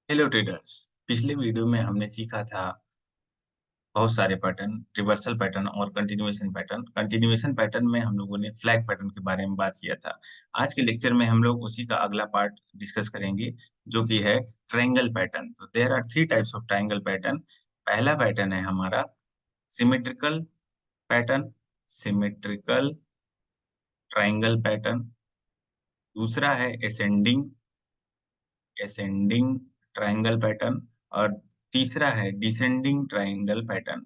Hello traders. पिछले video में हमने सीखा था बहुत सारे पैटर्न, रिवर्सल पैटर्न और कंटिन्यूएशन पैटर्न। कंटिन्यूएशन पैटर्न में हम लोगों ने फ्लैग पैटर्न के बारे में बात किया था। आज के लेक्चर में हम लोग उसी का अगला पार्ट डिस्कस करेंगे, जो कि है ट्रायंगल पैटर्न। तो there are three types of triangle pattern. पहला पैटर्न है हमारा symmetrical pattern, symmetrical triangle pattern. दूसरा है असेंडिंग असेंडिंग ट्रायंगल पैटर्न। और तीसरा है डिसेंडिंग ट्रायंगल पैटर्न।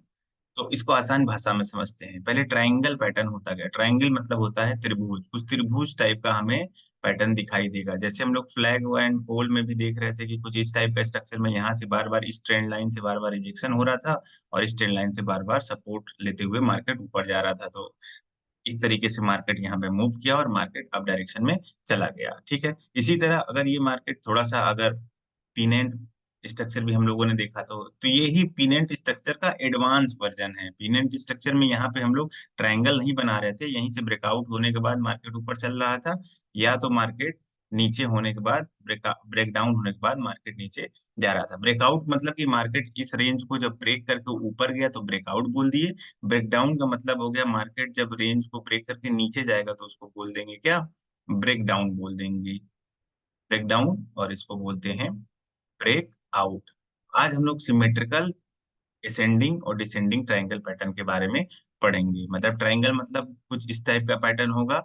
तो इसको आसान भाषा में समझते हैं। पहले ट्रायंगल पैटर्न होता क्या? ट्रायंगल मतलब होता है त्रिभुज। कुछ त्रिभुज टाइप का हमें पैटर्न दिखाई देगा। जैसे हम लोग फ्लैग एंड पोल में भी देख रहे थे कि कुछ इस टाइप का स्ट्रक्चर में यहाँ से बार बार इस ट्रेंड लाइन से बार बार रिजेक्शन हो रहा था और इस ट्रेंड लाइन से बार बार सपोर्ट लेते हुए मार्केट ऊपर जा रहा था। तो इस तरीके से मार्केट यहाँ पे मूव किया और मार्केट अप डायरेक्शन में चला गया। ठीक है। इसी तरह अगर ये मार्केट थोड़ा सा अगर पिनेंट स्ट्रक्चर भी हम लोगों ने देखा तो ये ही पिनेंट स्ट्रक्चर का एडवांस वर्जन है। पिनेंट स्ट्रक्चर में यहाँ पे हम लोग ट्रायंगल नहीं बना रहे थे, यहीं से ब्रेकआउट होने के बाद मार्केट ऊपर चल रहा था, या तो मार्केट नीचे होने के बाद ब्रेक डाउन होने के बाद मार्केट नीचे जा रहा था। ब्रेकआउट मतलब कि मार्केट इस रेंज को जब ब्रेक करके ऊपर गया तो ब्रेकआउट बोल दिए। ब्रेक डाउन का मतलब हो गया मार्केट जब रेंज को ब्रेक करके नीचे जाएगा तो उसको बोल देंगे क्या? ब्रेक डाउन बोल देंगे। ब्रेक डाउन, और इसको बोलते हैं ब्रेक आउट। आज हम लोग सिमेट्रिकल असेंडिंग और डिसेंडिंग ट्रायंगल पैटर्न के बारे में पढ़ेंगे। मतलब ट्रायंगल मतलब कुछ इस टाइप का पैटर्न होगा,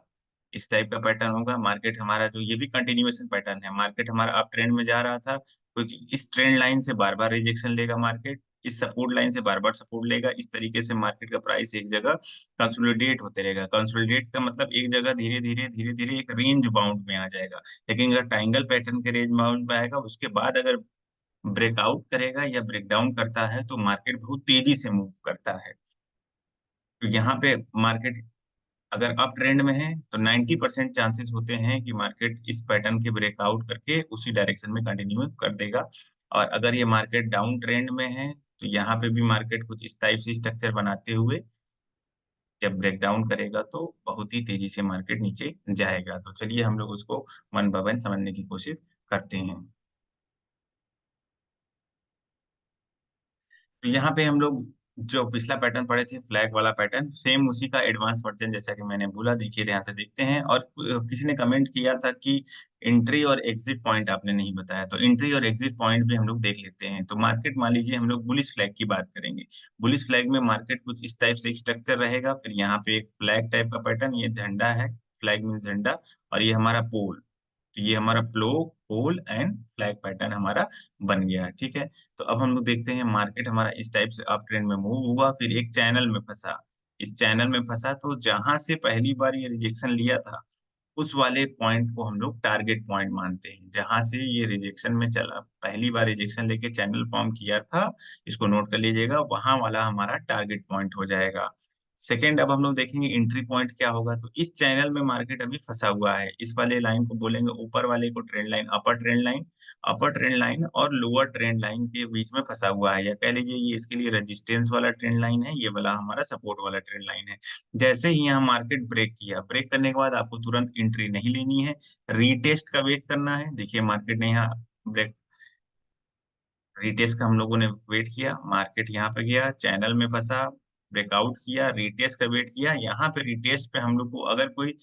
इस टाइप का पैटर्न होगा। मार्केट हमारा जो ये भी कंटिन्यूएशन पैटर्न है, मार्केट हमारा अप ट्रेंड में जा रहा था, कुछ इस ट्रेंड लाइन से बार बार रिजेक्शन लेगा मार्केट, इस सपोर्ट लाइन से बार बार सपोर्ट लेगा। इस तरीके से मार्केट का प्राइस एक जगह कंसोलिडेट होते रहेगा। कंसोलिडेट का मतलब एक जगह धीरे धीरे धीरे धीरे एक रेंज बाउंड में आ जाएगा। लेकिन अगर ट्रायंगल पैटर्न के रेंज बाउंड में आएगा, उसके बाद अगर ब्रेकआउट करेगा या ब्रेक डाउन करता है तो मार्केट बहुत तेजी से मूव करता है। तो यहाँ पे मार्केट अगर अप ट्रेंड में है तो 90% चांसेस होते हैं कि मार्केट इस पैटर्न के ब्रेकआउट करके उसी डायरेक्शन में कंटिन्यू कर देगा। और अगर ये मार्केट डाउन ट्रेंड में है तो यहाँ पे भी मार्केट कुछ इस टाइप से स्ट्रक्चर बनाते हुए जब ब्रेक डाउन करेगा तो बहुत ही तेजी से मार्केट नीचे जाएगा। तो चलिए हम लोग उसको वन बाय वन समझने की कोशिश करते हैं। तो यहाँ पे हम लोग जो पिछला पैटर्न पढ़े थे, फ्लैग वाला पैटर्न, सेम उसी का एडवांस वर्जन जैसा कि मैंने बोला। देखिए ध्यान से देखते हैं। और किसी ने कमेंट किया था कि एंट्री और एग्जिट पॉइंट आपने नहीं बताया, तो एंट्री और एग्जिट पॉइंट भी हम लोग देख लेते हैं। तो मार्केट मान लीजिए हम लोग बुलिश फ्लैग की बात करेंगे। बुलिश फ्लैग में मार्केट कुछ इस टाइप से एक स्ट्रक्चर रहेगा, फिर यहाँ पे एक फ्लैग टाइप का पैटर्न, ये झंडा है, फ्लैग मीन झंडा, और ये हमारा पोल। तो ये हमारा पोल एंड फ्लैग पैटर्न हमारा बन गया। ठीक है। तो अब हम लोग देखते हैं मार्केट हमारा इस टाइप से अप ट्रेंड में मूव हुआ, फिर एक चैनल में फंसा। इस चैनल में फंसा तो जहां से पहली बार ये रिजेक्शन लिया था उस वाले पॉइंट को हम लोग टारगेट पॉइंट मानते हैं। जहां से ये रिजेक्शन में चला, पहली बार रिजेक्शन लेके चैनल फॉर्म किया था, इसको नोट कर लीजिएगा, वहां वाला हमारा टारगेट पॉइंट हो जाएगा। सेकेंड, अब हम लोग देखेंगे एंट्री पॉइंट क्या होगा। तो इस चैनल में मार्केट अभी फंसा हुआ है, इस वाले लाइन को बोलेंगे ऊपर वाले को ट्रेंड लाइन, अपर ट्रेंड लाइन। अपर ट्रेंड लाइन और लोअर ट्रेंड लाइन के बीच में फंसा हुआ है, या कह लीजिए ये इसके लिए रेजिस्टेंस वाला ट्रेंड लाइन है, ये वाला हमारा सपोर्ट वाला ट्रेंड लाइन है। जैसे ही यहाँ मार्केट ब्रेक किया, ब्रेक करने के बाद आपको तुरंत एंट्री नहीं लेनी है, रीटेस्ट का वेट करना है। देखिए मार्केट ने यहाँ ब्रेक, रीटेस्ट का हम लोगों ने वेट किया, मार्केट यहाँ पे गया, चैनल में फंसा, ब्रेकआउट किया, रीटेस्ट का वेट किया। यहाँ पे रीटेस्ट पे हम लोग को अगर कोई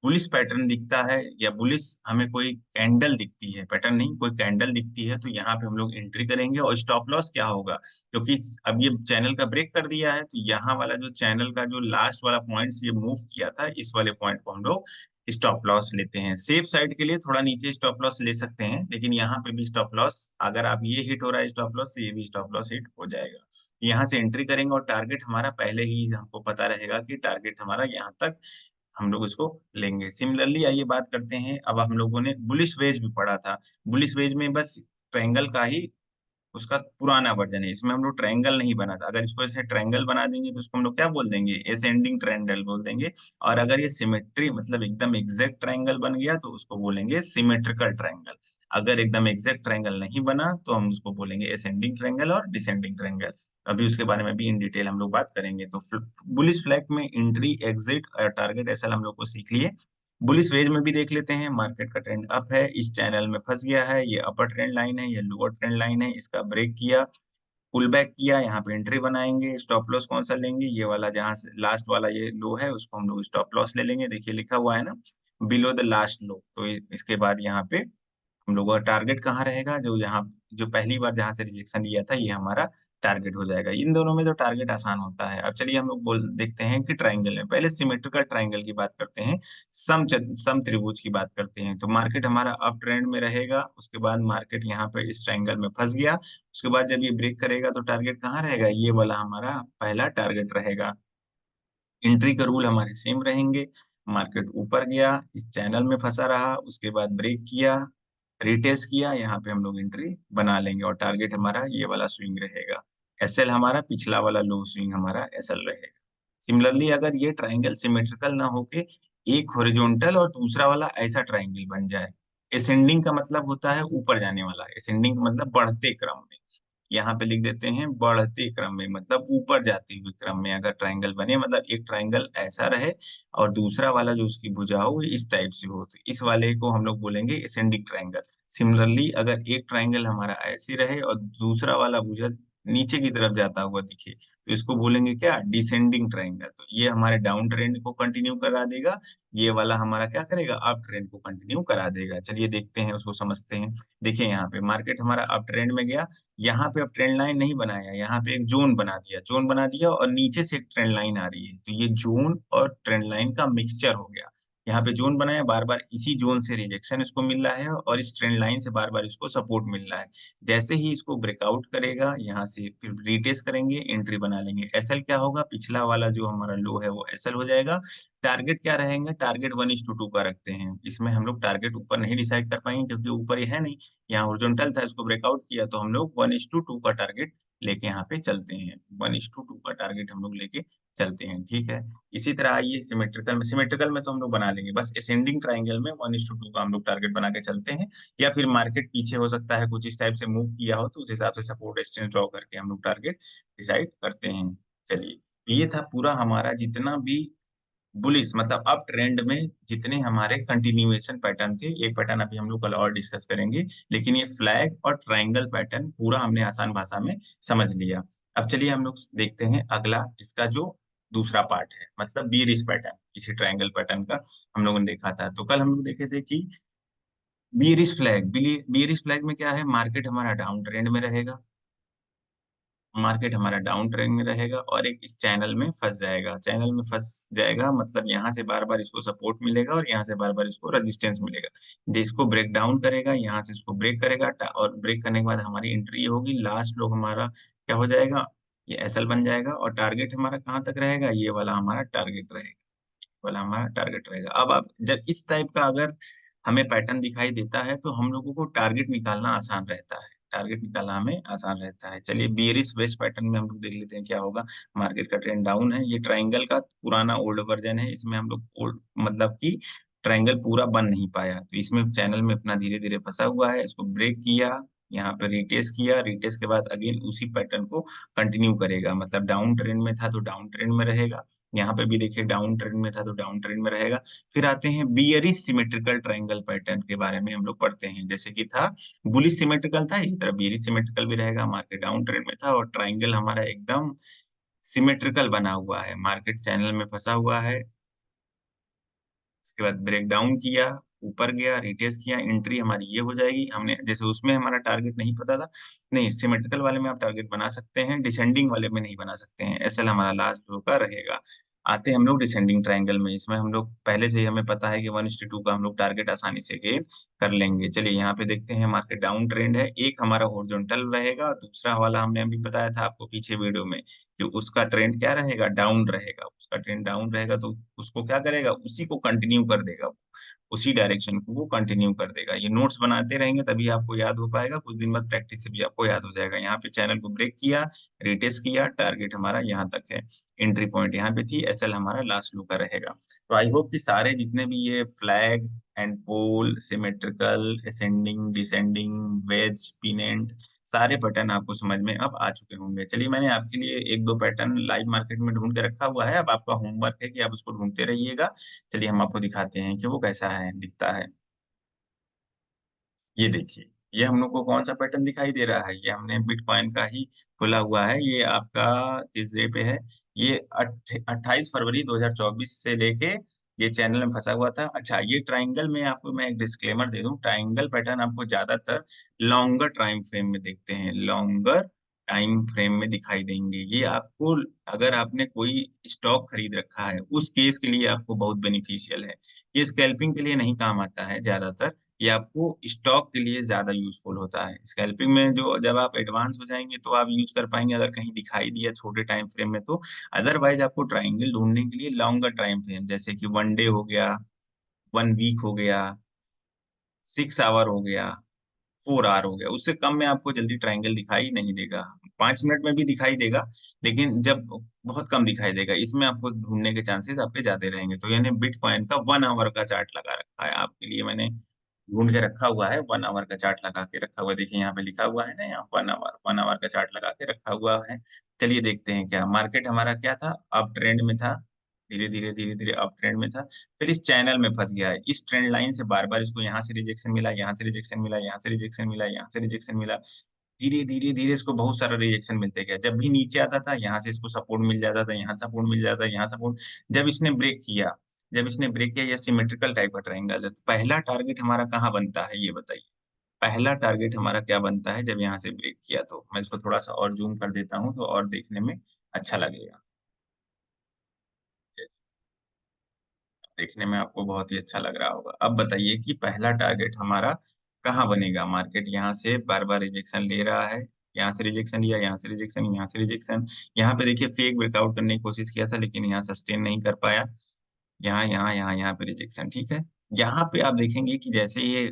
बुलिश पैटर्न दिखता है या बुलिश हमें कोई कैंडल दिखती है, पैटर्न नहीं कोई कैंडल दिखती है, तो यहाँ पे हम लोग एंट्री करेंगे। और स्टॉप लॉस क्या होगा, क्योंकि अब ये चैनल का ब्रेक कर दिया है, तो यहाँ वाला जो चैनल का जो लास्ट वाला पॉइंट ये मूव किया था, इस वाले पॉइंट को हम लोग स्टॉप लॉस लेते हैं। सेफ साइड के लिए थोड़ा नीचे स्टॉप लॉस ले सकते हैं, लेकिन यहाँ पे भी स्टॉप लॉस, अगर आप ये हिट हो रहा है स्टॉप लॉस, तो ये भी स्टॉप लॉस हिट हो जाएगा। यहाँ से एंट्री करेंगे और टारगेट हमारा पहले ही हमको पता रहेगा कि टारगेट हमारा यहाँ तक, हम लोग इसको लेंगे। सिमिलरली आइए बात करते हैं, अब हम लोगों ने बुलिश वेज भी पढ़ा था। बुलिश वेज में बस ट्रायंगल का ही उसका पुराना वर्जन है, इसमें हम लोग ट्रायंगल नहीं बना था। अगर इसको ऐसे ट्रायंगल बना देंगे तो उसको हम लोग क्या बोल देंगे? एसेंडिंग ट्रायंगल बोल देंगे। और अगर ये सिमेट्री मतलब एकदम एग्जैक्ट ट्रायंगल बन गया तो उसको बोलेंगे सिमेट्रिकल ट्रायंगल। अगर एकदम एग्जैक्ट ट्रायंगल नहीं बना तो हम उसको बोलेंगे एसेंडिंग ट्रायंगल और डिसेंडिंग ट्रायंगल। अभी उसके बारे में भी इन डिटेल हम लोग बात करेंगे। तो बुलिश फ्लैग में एंट्री, एग्जिट और टारगेट ऐसा हम लोग को सीख लिए। बुलिश वेज में भी देख लेते हैं, मार्केट का ट्रेंड अप है, इस चैनल में फंस गया है, ये अपर ट्रेंड लाइन है, ये लोअर ट्रेंड लाइन है, इसका ब्रेक किया, पुल बैक किया, यहाँ पे एंट्री बनाएंगे, स्टॉप लॉस कौन सा लेंगे, ये वाला जहां से लास्ट वाला ये लो है उसको हम लोग स्टॉप लॉस ले लेंगे। देखिए लिखा हुआ है ना, बिलो द लास्ट लो। तो इसके बाद यहाँ पे हम लोगों का टारगेट कहाँ रहेगा, जो यहाँ जो पहली बार जहां से रिजेक्शन लिया था ये हमारा टारगेट हो जाएगा। इन दोनों में जो टारगेट आसान होता है। अब चलिए हम लोग बोल देखते हैं कि ट्राइंगल में, पहले सिमेट्रिकल ट्राइंगल की बात करते हैं, सम त्रिभुज की बात करते हैं। तो मार्केट हमारा अप ट्रेंड में रहेगा, उसके बाद मार्केट यहाँ पे इस ट्राइंगल में फंस गया, उसके बाद जब ये ब्रेक करेगा तो टारगेट कहाँ रहेगा, ये वाला हमारा पहला टारगेट रहेगा। एंट्री का रूल हमारे सेम रहेंगे, मार्केट ऊपर गया, इस चैनल में फंसा रहा, उसके बाद ब्रेक किया, रिटेस्ट किया, यहाँ पे हम लोग एंट्री बना लेंगे और टारगेट हमारा ये वाला स्विंग रहेगा। एसएल हमारा पिछला वाला लो स्विंग हमारा एसएल रहेगा। सिमिलरली अगर ये ट्राइंगल सिमेट्रिकल ना होके एक हॉरिजॉन्टल और दूसरा वाला ऐसा ट्राइंगल बन जाए, एसेंडिंग का मतलब होता है ऊपर जाने वाला, एसेंडिंग का मतलब बढ़ते क्रम में, यहाँ पे लिख देते हैं बढ़ते क्रम में, मतलब ऊपर जाते हुए क्रम में अगर ट्राइंगल बने, मतलब एक ट्राइंगल ऐसा रहे और दूसरा वाला जो उसकी भुजा हो वो इस टाइप से हो, तो इस वाले को हम लोग बोलेंगे एसेंडिंग ट्राइंगल। सिमिलरली अगर एक ट्राइंगल हमारा ऐसे रहे और दूसरा वाला भुजा नीचे की तरफ जाता हुआ दिखे, तो इसको बोलेंगे क्या, डिसेंडिंग ट्राइंगल। तो ये हमारे डाउन ट्रेंड को कंटिन्यू करा देगा, ये वाला हमारा क्या करेगा, अप ट्रेंड को कंटिन्यू करा देगा। चलिए देखते हैं, उसको समझते हैं। देखिए यहाँ पे मार्केट हमारा अप ट्रेंड में गया, यहाँ पे अब ट्रेंड लाइन नहीं बनाया, यहाँ पे एक जोन बना दिया, जोन बना दिया और नीचे से एक ट्रेंड लाइन आ रही है, तो ये जोन और ट्रेंड लाइन का मिक्सचर हो गया। यहाँ पे जोन बनाया, बार बार इसी जोन से रिजेक्शन इसको मिल रहा है और इस ट्रेंड लाइन से बार बार इसको सपोर्ट मिल रहा है। जैसे ही इसको ब्रेकआउट करेगा यहाँ से, फिर रिटेस्ट करेंगे, एंट्री बना लेंगे। एसएल क्या होगा, पिछला वाला जो हमारा लो है वो एसएल हो जाएगा। टारगेट क्या रहेंगे, टारगेट 1:2 का रखते हैं, इसमें हम लोग टारगेट ऊपर नहीं डिसाइड कर पाएंगे क्योंकि ऊपर ये है नहीं, यहाँ हॉरिजॉन्टल था, इसको ब्रेकआउट किया, तो हम लोग 1:2 का टारगेट लेके यहाँ पे चलते हैं, 1:2 का टारगेट हम लोग लेके चलते हैं, ठीक है। इसी तरह आइए सिमेट्रिकल में तो हम लोग बना लेंगे, बस असेंडिंग ट्राइंगल में 1:2 का हम लोग टारगेट बना के चलते हैं, या फिर मार्केट पीछे हो सकता है कुछ इस टाइप से मूव किया हो, तो उस हिसाब से सपोर्ट रेजिस्टेंस ड्रॉ करके हम लोग टारगेट डिसाइड करते हैं। चलिए, ये था पूरा हमारा जितना भी बुलिश मतलब अप ट्रेंड में जितने हमारे कंटिन्यूएशन पैटर्न थे। एक पैटर्न अभी हम लोग कल और डिस्कस करेंगे, लेकिन ये फ्लैग और ट्रायंगल पैटर्न पूरा हमने आसान भाषा में समझ लिया। अब चलिए हम लोग देखते हैं अगला, इसका जो दूसरा पार्ट है, मतलब बीरिश पैटर्न, इसी ट्रायंगल पैटर्न का हम लोगों ने देखा था। तो कल हम लोग देखे थे कि बीरिश फ्लैग में क्या है, मार्केट हमारा डाउन ट्रेंड में रहेगा, मार्केट हमारा डाउन ट्रेंड में रहेगा और एक इस चैनल में फंस जाएगा, चैनल में फंस जाएगा मतलब यहाँ से बार बार इसको सपोर्ट मिलेगा और यहाँ से बार बार इसको रेजिस्टेंस मिलेगा, जिसको ब्रेक डाउन करेगा, यहाँ से इसको ब्रेक करेगा और ब्रेक करने के बाद हमारी एंट्री होगी, लास्ट लो हमारा क्या हो जाएगा, ये एसएल बन जाएगा और टारगेट हमारा कहाँ तक रहेगा, ये वाला हमारा टारगेट रहेगा, वाला हमारा टारगेट रहेगा। अब आप जब इस टाइप का अगर हमें पैटर्न दिखाई देता है तो हम लोगों को टारगेट निकालना आसान रहता है, टारगेट निकालना हमें आसान रहता है। चलिए बियरिश वेस्ट पैटर्न में हम लोग देख लेते हैं क्या होगा। मार्केट का ट्रेंड डाउन है, ये ट्राइंगल का पुराना ओल्ड वर्जन है, इसमें हम लोग ओल्ड मतलब कि ट्राइंगल पूरा बन नहीं पाया, तो इसमें चैनल में अपना धीरे धीरे फंसा हुआ है, इसको ब्रेक किया, यहाँ पे रिटेस्ट किया, रिटेस्ट के बाद अगेन उसी पैटर्न को कंटिन्यू करेगा, मतलब डाउन ट्रेंड में था तो डाउन ट्रेंड में रहेगा, यहाँ पे भी देखिए डाउन ट्रेंड में था तो डाउन ट्रेंड में रहेगा। फिर आते हैं बियरिश सिमेट्रिकल ट्रायंगल पैटर्न के बारे में हम लोग पढ़ते हैं, जैसे कि था बुलिश सिमेट्रिकल था, इसी तरह बियरिश सिमेट्रिकल भी रहेगा, मार्केट डाउन ट्रेंड में था और ट्रायंगल हमारा एकदम सिमेट्रिकल बना हुआ है, मार्केट चैनल में फंसा हुआ है, इसके बाद ब्रेक डाउन किया, ऊपर गया, रिटेस्ट किया, एंट्री हमारी ये हो जाएगी। हमने जैसे उसमें हमारा टारगेट नहीं पता था, नहीं सिमेट्रिकल वाले में आप टारगेट बना सकते हैं, डिसेंडिंग वाले में नहीं बना सकते हैं, एसएल हमारा लास्ट लो का रहेगा। आते हैं हम लोग डिसेंडिंग ट्रायंगल में, इसमें हम लोग पहले से ही हमें पता है कि 1:2 का हम लोग टारगेट आसानी से गेन कर लेंगे। चलिए यहाँ पे देखते हैं, मार्केट डाउन ट्रेंड है, एक हमारा हॉरिजॉन्टल रहेगा, दूसरा वाला हमने अभी बताया था आपको पीछे वीडियो में कि उसका ट्रेंड क्या रहेगा, डाउन रहेगा, उसका ट्रेंड डाउन रहेगा तो उसको क्या करेगा, उसी को कंटिन्यू कर देगा, उसी डायरेक्शन को वो कंटिन्यू कर देगा। ये नोट्स बनाते रहेंगे तभी आपको याद हो पाएगा, कुछ दिन बाद प्रैक्टिस से भी आपको याद हो जाएगा। यहाँ पे चैनल को ब्रेक किया, रिटेस्ट किया, टारगेट हमारा यहाँ तक है, एंट्री पॉइंट यहाँ पे थी, एसएल हमारा लास्ट लो का रहेगा। तो आई होप कि सारे जितने भी ये flag and pole, symmetrical, ascending, descending, wedge, pennant, सारे पैटर्न आपको समझ में अब आ चुके होंगे। चलिए मैंने आपके लिए एक दो पैटर्न लाइव मार्केट में ढूंढ के रखा हुआ है, अब आपका होमवर्क है कि आप उसको ढूंढते रहिएगा। चलिए हम आपको दिखाते हैं कि वो कैसा है दिखता है। ये देखिए, ये हम लोग को कौन-सा पैटर्न दिखाई दे रहा है? ये हमने बिटकॉइन का ही खोला हुआ है। ये आपका किस डे पे है? ये 28 फरवरी 2024 से लेके ये चैनल में फँसा हुआ था। अच्छा, ये ट्रायंगल में आपको मैं एक डिस्क्लेमर दे दूँ, ट्रायंगल पैटर्न आपको ज़्यादातर लॉन्गर टाइम फ्रेम में दिखते हैं, लॉन्गर टाइम फ्रेम में दिखाई देंगे। ये आपको अगर आपने कोई स्टॉक खरीद रखा है, उस केस के लिए आपको बहुत बेनिफिशियल है। ये स्कैल्पिंग के लिए नहीं काम आता है ज़्यादातर, ये आपको स्टॉक के लिए ज़्यादा यूज़फुल होता है। स्कैल्पिंग में जो जब आप एडवांस हो जाएँगे तो आप यूज़ कर पाएँगे अगर कहीं दिखाई दिया छोटे टाइम फ्रेम में तो। अदरवाइज़ आपको ट्रायंगल ढूँढने के लिए लॉन्गर टाइम फ्रेम जैसे कि 1 डे हो गया, 1 वीक हो गया, 6 आवर हो गया, 4 आवर हो गया, उससे कम में आपको जल्दी ट्रायंगल दिखाई नहीं देगा। 5 मिनट में भी दिखाई देगा, लेकिन जब बहुत कम दिखाई देगा, इसमें आपको ढूँढने के चांसेस आपके ज़्यादा रहेंगे। तो यानी बिटकॉइन का 1 आवर का चार्ट लगा रखा है आपके लिए मैंने ढूँढ के रखा हुआ है, 1 आवर का चार्ट लगा के रखा हुआ है। देखिए यहाँ पे लिखा हुआ है ना यहाँ 1 आवर का चार्ट लगा के रखा हुआ है। चलिए देखते हैं क्या मार्केट हमारा क्या था, अप ट्रेंड में था, धीरे-धीरे, धीरे-धीरे अप ट्रेंड में था, फिर इस चैनल में फँस गया है। इस ट्रेंड लाइन से बार-बार इसको यहाँ से रिजेक्शन मिला, यहाँ से रिजेक्शन मिला, यहाँ से रिजेक्शन मिला, यहाँ से रिजेक्शन मिला। धीरे, धीरे, धीरे इसको बहुत सारा रिजेक्शन मिलते गया। जब भी नीचे आता था, यहाँ से इसको सपोर्ट मिल जाता था, यहाँ सपोर्ट मिल जाता था, यहाँ सपोर्ट जब इसने ब्रेक किया, ये सिमेट्रिकल टाइप का ट्रायंगल है। तो पहला टारगेट हमारा कहाँ बनता है, ये बताइए? पहला टारगेट हमारा क्या बनता है जब यहाँ से ब्रेक किया तो? मैं इसको थोड़ा-सा और ज़ूम कर देता हूँ, तो और देखने में अच्छा लगेगा। चलिए, देखने में आपको बहुत ही अच्छा लग रहा होगा। अब बताइए कि पहला टारगेट हमारा कहाँ बनेगा? मार्केट यहाँ से बार-बार रिजेक्शन ले रहा है, यहाँ से रिजेक्शन लिया, यहाँ से रिजेक्शन, यहाँ से रिजेक्शन। यहाँ पे देखिए फेक ब्रेकआउट करने की कोशिश किया था, लेकिन यहाँ सस्टेन नहीं कर पाया। यहाँ पे रिजेक्शन, ठीक है? यहाँ पे आप देखेंगे कि जैसे ये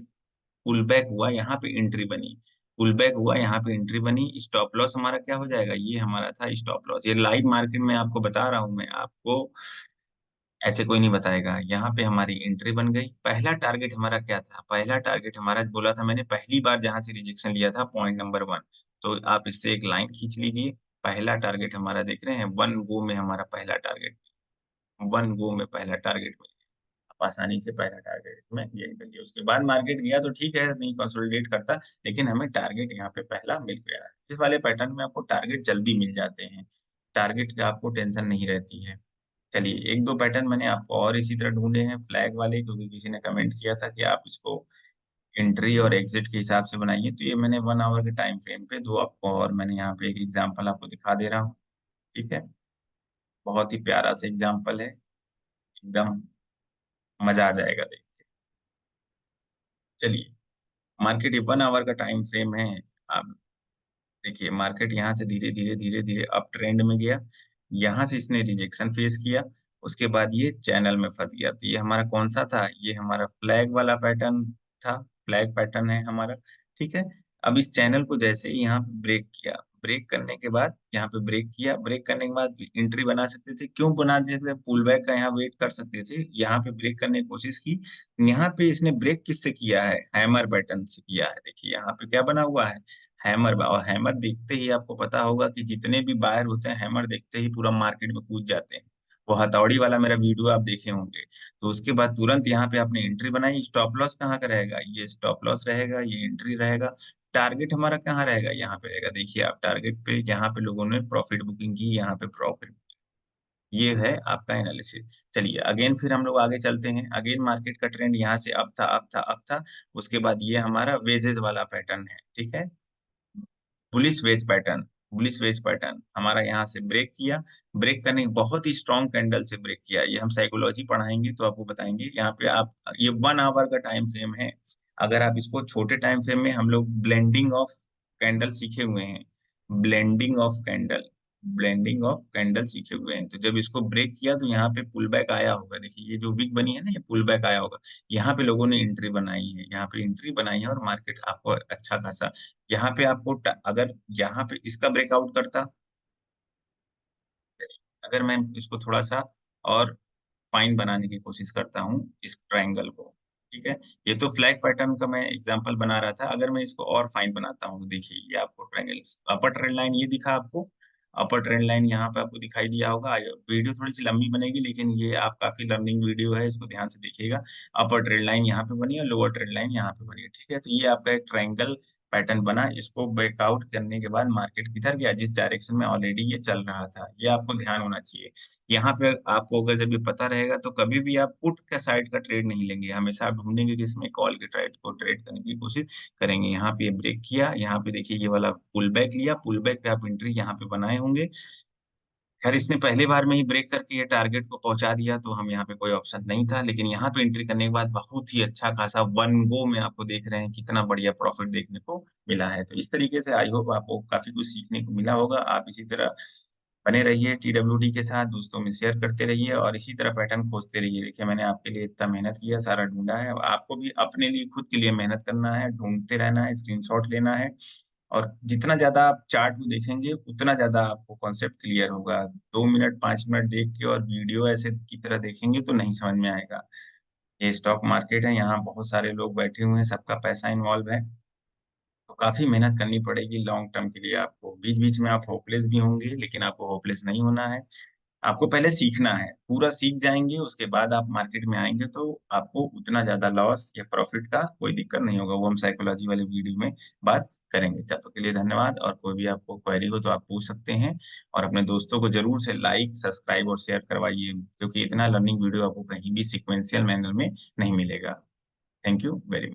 पुल बैक हुआ, यहाँ पे एंट्री बनी। पुल बैक हुआ, यहाँ पे एंट्री बनी, स्टॉप लॉस हमारा क्या हो जाएगा? ये हमारा था स्टॉप लॉस। ये लाइव मार्केट में आपको बता रहा हूँ मैं, आपको ऐसे कोई नहीं बताएगा। यहाँ पे हमारी एंट्री बन गई। पहला टारगेट हमारा क्या था? पहला टारगेट हमारा बोला था मैंने पहली बार जहाँ से रिजेक्शन लिया था पॉइंट नंबर 1 तो आप इससे एक लाइन खींच लीजिए। पहला टारगेट हमारा देख रहे हैं 1 गो में हमारा पहला टारगेट 1 गो में पहला टारगेट आप आसानी से पहला टारगेट इसमें गेन कर लिया। उसके बाद मार्केट गया तो ठीक है, नहीं कंसोलिडेट करता, लेकिन हमें टारगेट यहाँ पे पहला मिल गया है। इस वाले पैटर्न में आपको टारगेट जल्दी मिल जाते हैं। टारगेट का आपको टेंशन नहीं रहती है। चलिए 1-2 पैटर्न मैंने आपको और इसी तरह ढूँढे हैं फ्लैग वाले क्योंकि किसी ने कमेंट किया था कि आप इसको एंट्री और एग्ज़िट के हिसाब से बनाइए। तो ये मैंने 1 आवर के टाइम फ्रेम पे 2 आपको और मैंने यहाँ पे एक एग्ज़ाम्पल आपको दिखा दे रहा हूँ। ठीक है? बहुत ही प्यारा सा एग्ज़ाम्पल है। एकदम मज़ा आ जाएगा देख के। चलिए मार्केट ये 1 आवर का टाइम फ्रेम है। आप देखिए मार्केट यहाँ से धीरे-धीरे, धीरे-धीरे अप ट्रेंड में गया। यहाँ से इसने रिजेक्शन फेस किया, उसके बाद ये चैनल में फँस गया। तो ये हमारा कौन-सा था? ये हमारा फ्लैग वाला पैटर्न था, फ्लैग पैटर्न है हमारा, ठीक है? अब इस चैनल को जैसे ही यहाँ पे ब्रेक किया, ब्रेक करने के बाद यहाँ पे ब्रेक किया, ब्रेक करने के बाद एंट्री बना सकते थे। क्यों बना सकते थे? पुल बैक का यहाँ वेट कर सकते थे। यहाँ पे ब्रेक करने की कोशिश की। यहाँ पे इसने ब्रेक किससे किया है? हैमर पैटर्न से किया है। देखिए यहाँ पे क्या बना हुआ है? हैमर और हैमर देखते ही आपको पता होगा कि जितने भी बायर होते हैं, हैमर देखते ही पूरा मार्केट में कूद जाते हैं। वो हथौड़ी वाला मेरा वीडियो आप देखे होंगे। तो उसके बाद तुरंत यहाँ पे आपने एंट्री बनाई, स्टॉप लॉस कहाँ का रहेगा? ये स्टॉप लॉस रहेगा, ये एंट्री रहेगा। टारगेट हमारा कहाँ रहेगा? यहाँ पे रहेगा। देखिए आप टारगेट पे यहाँ पे लोगों ने प्रॉफिट बुकिंग की, यहाँ पे प्रॉफिट ये है आपका एनालिसिस। चलिए अगेन फिर हम लोग आगे चलते हैं। अगेन मार्केट का ट्रेंड यहाँ से अप था, अप था, अप था। उसके बाद ये हमारा वेजेस वाला पैटर्न है, ठीक है? बुलिश वेज पैटर्न हमारा यहाँ से ब्रेक किया, ब्रेक करने के बहुत ही स्ट्रॉन्ग कैंडल से ब्रेक किया। ये हम साइकोलॉजी पढ़ाएँगे तो आपको बताएँगे। यहाँ पे आप ये 1 आवर का टाइम फ्रेम है। अगर आप इसको छोटे टाइम फ्रेम में हम लोग ब्लेंडिंग ऑफ कैंडल सीखे हुए हैं। Blending of candle blending of candle सीखे हुए हैं। तो जब इसको ब्रेक किया तो यहाँ पे पुल बैक आया होगा। देखिए ये जो विक बनी है ना, ये पुल बैक आया होगा। यहाँ पे लोगों ने एंट्री बनाई है, यहाँ पे एंट्री बनाई है और मार्केट आपको अच्छा खासा यहाँ पे आपको अगर यहाँ पे इसका ब्रेकआउट करता, अगर मैं इसको थोड़ा-सा और फाइन बनाने की कोशिश करता हूँ इस ट्रायंगल को। ठीक है। ये तो फ्लैग पैटर्न का मैं एग्जांपल बना रहा था। अगर मैं इसको और फाइन बनाता हूँ, देखिए ये आपको ट्रायंगल, अपर ट्रेंड लाइन ये दिखा आपको, अपर ट्रेंड लाइन यहाँ पे आपको दिखाई दिया होगा। वीडियो थोड़ी सी लंबी बनेगी, लेकिन ये आप काफी लर्निंग वीडियो है, इसको ध्यान से देखिएगा। अपर ट्रेंड लाइन यहाँ पे बनी है, लोअर ट्रेंड लाइन यहाँ पे बनी है, ठीक है। तो ये आपका एक ट्रायंगल पैटर्न बना। इसको ब्रेकआउट करने के बाद मार्केट किधर गया, जिस डायरेक्शन में ऑलरेडी ये चल रहा था, ये आपको ध्यान होना चाहिए। यहाँ पे आपको अगर जब ये पता रहेगा तो कभी भी आप पुट का साइड का ट्रेड नहीं लेंगे, हमेशा आप ढूंढेंगे कि इसमें कॉल के ट्रेड को ट्रेड करने की कोशिश करेंगे। यहाँ पे ब्रेक किया, यहाँ पे देखिए ये वाला पुल बैक लिया, पुल बैक पे आप एंट्री यहाँ पे बनाए होंगे। खैर इसने पहली बार में ही ब्रेक करके ये टारगेट को पहुंचा दिया, तो हम यहाँ पे कोई ऑप्शन नहीं था, लेकिन यहाँ पे एंट्री करने के बाद बहुत ही अच्छा खासा वन गो में आपको देख रहे हैं कितना बढ़िया प्रॉफिट देखने को मिला है। तो इस तरीके से आई होप आपको काफी कुछ सीखने को मिला होगा। आप इसी तरह बने रहिए TWD के साथ, दोस्तों में शेयर करते रहिए और इसी तरह पैटर्न खोजते रहिए। देखिए मैंने आपके लिए इतना मेहनत किया, सारा ढूँढा है, आपको भी अपने लिए खुद के लिए मेहनत करना है, ढूँढते रहना है, स्क्रीनशॉट लेना है और जितना ज़्यादा आप चार्ट को देखेंगे, उतना ज़्यादा आपको कॉन्सेप्ट क्लियर होगा। 2 मिनट, 5 मिनट देख के और वीडियो ऐसे की तरह देखेंगे तो नहीं समझ में आएगा। ये स्टॉक मार्केट है, यहाँ बहुत सारे लोग बैठे हुए हैं, सबका पैसा इन्वॉल्व है। तो काफ़ी मेहनत करनी पड़ेगी लॉन्ग टर्म के लिए आपको। बीच-बीच में आप होपलेस भी होंगे, लेकिन आपको होपलेस नहीं होना है। आपको पहले सीखना है, पूरा सीख जाएँगे, उसके बाद आप मार्केट में आएँगे तो आपको उतना ज़्यादा लॉस या प्रॉफ़िट का कोई दिक्कत नहीं होगा, वो हम साइकोलॉजी वाले वीडियो में बात करेंगे। तब तक के लिए धन्यवाद और कोई भी आपको क्वेरी हो तो आप पूछ सकते हैं और अपने दोस्तों को ज़रूर से लाइक, सब्सक्राइब और शेयर करवाइए, क्योंकि इतना लर्निंग वीडियो आपको कहीं भी सीक्वेंशियल मैनर में नहीं मिलेगा। Thank you very much.